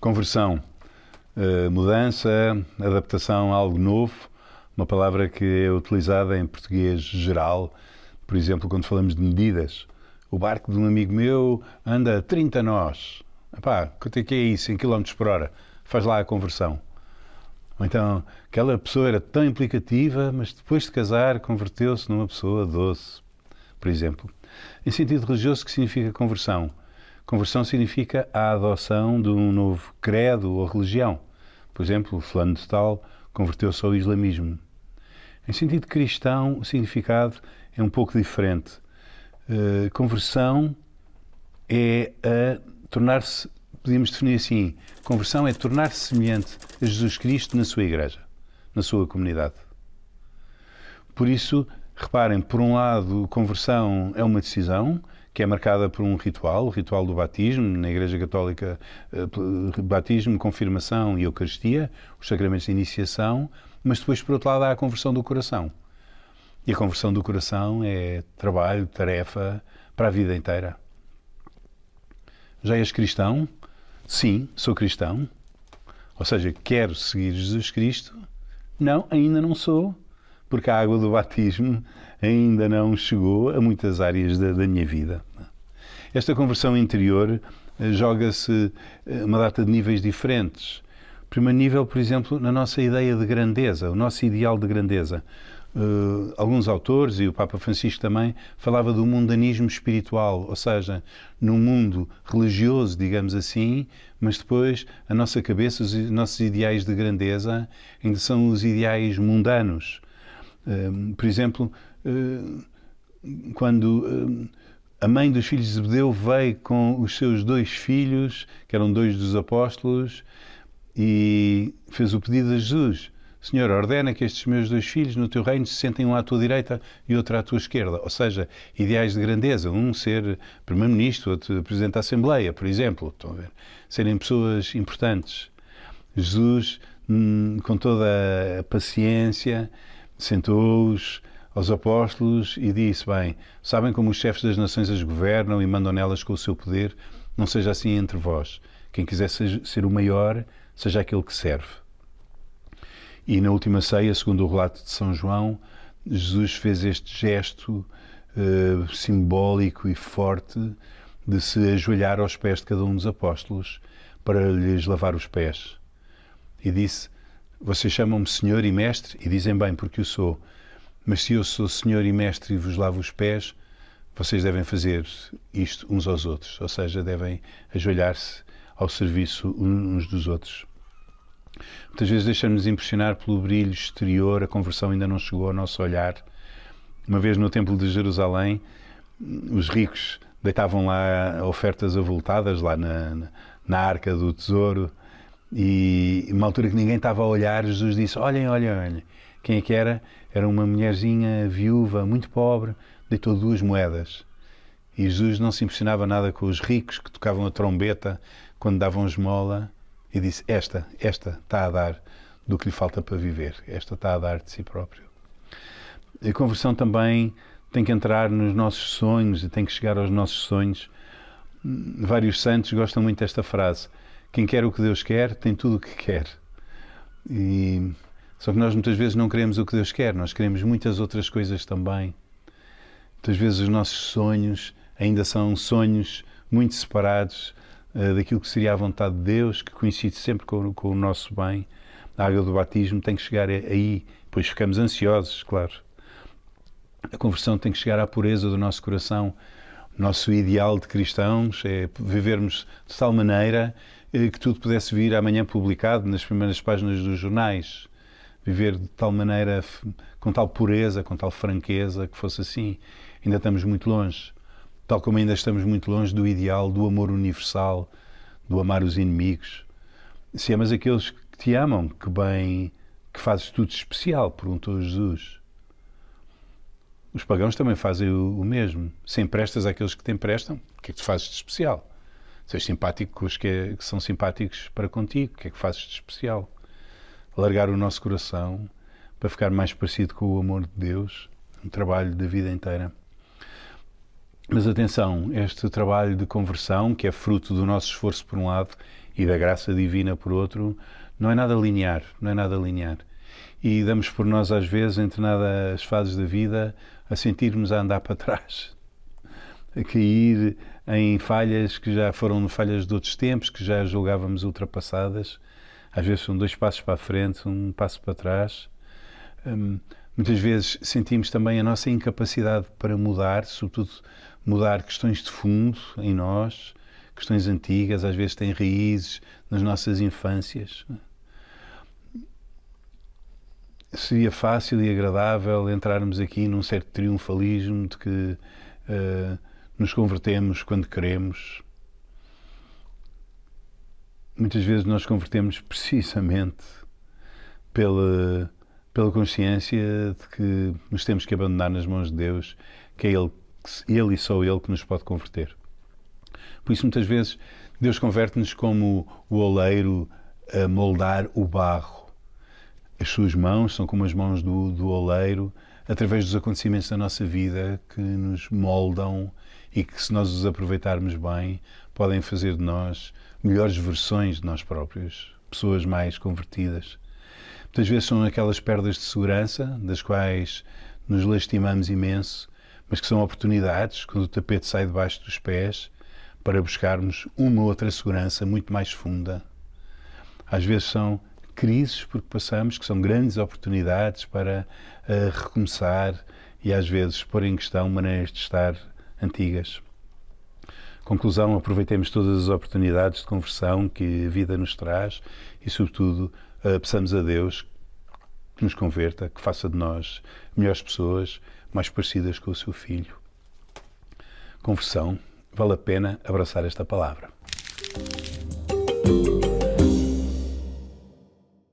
Conversão, mudança, adaptação a algo novo, uma palavra que é utilizada em português geral, por exemplo, quando falamos de medidas. O barco de um amigo meu anda a 30 nós. Epá, quanto é que é isso em quilómetros por hora? Faz lá a conversão. Ou então, aquela pessoa era tão implicativa, mas depois de casar converteu-se numa pessoa doce, por exemplo. Em sentido religioso, o que significa conversão? Conversão significa a adoção de um novo credo ou religião. Por exemplo, fulano de tal converteu-se ao islamismo. Em sentido cristão, o significado é um pouco diferente. Conversão é tornar-se, podíamos definir assim, conversão é tornar-se semelhante a Jesus Cristo na sua igreja, na sua comunidade. Por isso, reparem, por um lado, conversão é uma decisão que é marcada por um ritual, o ritual do batismo, na Igreja Católica, batismo, confirmação e Eucaristia, os sacramentos de iniciação, mas depois, por outro lado, há a conversão do coração. E a conversão do coração é trabalho, tarefa para a vida inteira. Já és cristão? Sim, sou cristão. Ou seja, quero seguir Jesus Cristo? Não, ainda não sou, porque a água do batismo ainda não chegou a muitas áreas da minha vida. Esta conversão interior joga-se uma data de níveis diferentes. Primeiro nível, por exemplo, na nossa ideia de grandeza, o nosso ideal de grandeza. Alguns autores, e o Papa Francisco também, falava do mundanismo espiritual, ou seja, num mundo religioso, digamos assim, mas depois a nossa cabeça, os nossos ideais de grandeza ainda são os ideais mundanos. Por exemplo, quando a mãe dos filhos de Zebedeu veio com os seus 2 filhos, que eram 2 dos apóstolos, e fez o pedido a Jesus: Senhor, ordena que estes meus 2 filhos no teu reino se sentem um à tua direita e outro à tua esquerda. Ou seja, ideais de grandeza. Um ser primeiro-ministro, outro presidente da Assembleia, por exemplo. Estão a ver? Serem pessoas importantes. Jesus, com toda a paciência, sentou-os aos apóstolos e disse: bem, sabem como os chefes das nações as governam e mandam nelas com o seu poder? Não seja assim entre vós. Quem quiser ser o maior, seja aquele que serve. E na última ceia, segundo o relato de São João, Jesus fez este gesto simbólico e forte de se ajoelhar aos pés de cada um dos apóstolos para lhes lavar os pés. E disse: vocês chamam-me Senhor e Mestre, e dizem bem, porque o sou. Mas se eu sou Senhor e Mestre e vos lavo os pés, vocês devem fazer isto uns aos outros. Ou seja, devem ajoelhar-se ao serviço uns dos outros. Muitas vezes deixamos-nos impressionar pelo brilho exterior, a conversão ainda não chegou ao nosso olhar. Uma vez no Templo de Jerusalém, os ricos deitavam lá ofertas avultadas, lá na arca do tesouro, e uma altura que ninguém estava a olhar, Jesus disse: olhem, olhem, olhem. Quem é que era? Era uma mulherzinha viúva, muito pobre, deitou 2 moedas. E Jesus não se impressionava nada com os ricos que tocavam a trombeta quando davam esmola, e disse: esta está a dar do que lhe falta para viver. Esta está a dar de si próprio. A conversão também tem que entrar nos nossos sonhos e tem que chegar aos nossos sonhos. Vários santos gostam muito desta frase: quem quer o que Deus quer, tem tudo o que quer. Só que nós muitas vezes não queremos o que Deus quer, nós queremos muitas outras coisas também. Muitas vezes os nossos sonhos ainda são sonhos muito separados daquilo que seria a vontade de Deus, que coincide sempre com o nosso bem. A água do batismo tem que chegar aí, depois ficamos ansiosos, claro. A conversão tem que chegar à pureza do nosso coração. O nosso ideal de cristãos é vivermos de tal maneira que tudo pudesse vir amanhã publicado nas primeiras páginas dos jornais. Viver de tal maneira, com tal pureza, com tal franqueza, que fosse assim. Ainda estamos muito longe. Tal como ainda estamos muito longe do ideal do amor universal, do amar os inimigos. Se amas aqueles que te amam, que bem, que fazes tudo especial, perguntou Jesus. Os pagãos também fazem o mesmo. Se emprestas àqueles que te emprestam, o que é que tu fazes de especial? Se és simpático com os que são simpáticos para contigo, o que é que fazes de especial? Largar o nosso coração para ficar mais parecido com o amor de Deus, um trabalho da vida inteira. Mas atenção, este trabalho de conversão, que é fruto do nosso esforço por um lado e da graça divina por outro, não é nada linear, não é nada linear. E damos por nós às vezes, entre nada as fases da vida, a sentirmos a andar para trás, a cair em falhas que já foram falhas de outros tempos, que já julgávamos ultrapassadas. Às vezes são 2 passos para a frente, 1 passo para trás. Muitas vezes sentimos também a nossa incapacidade para mudar, sobretudo mudar questões de fundo em nós, questões antigas, às vezes têm raízes nas nossas infâncias. Seria fácil e agradável entrarmos aqui num certo triunfalismo de que nos convertemos quando queremos. Muitas vezes nós convertemos precisamente pela consciência de que nos temos que abandonar nas mãos de Deus, que é Ele e só Ele que nos pode converter. Por isso, muitas vezes, Deus converte-nos como o oleiro a moldar o barro. As suas mãos são como as mãos do oleiro, através dos acontecimentos da nossa vida que nos moldam e que, se nós os aproveitarmos bem, podem fazer de nós melhores versões de nós próprios, pessoas mais convertidas. Muitas vezes são aquelas perdas de segurança, das quais nos lastimamos imenso, mas que são oportunidades, quando o tapete sai debaixo dos pés, para buscarmos uma outra segurança muito mais funda. Às vezes são crises porque passamos, que são grandes oportunidades para recomeçar e às vezes pôr em questão maneiras de estar antigas. Conclusão, aproveitemos todas as oportunidades de conversão que a vida nos traz e, sobretudo, peçamos a Deus que nos converta, que faça de nós melhores pessoas, mais parecidas com o seu Filho. Conversão, vale a pena abraçar esta palavra.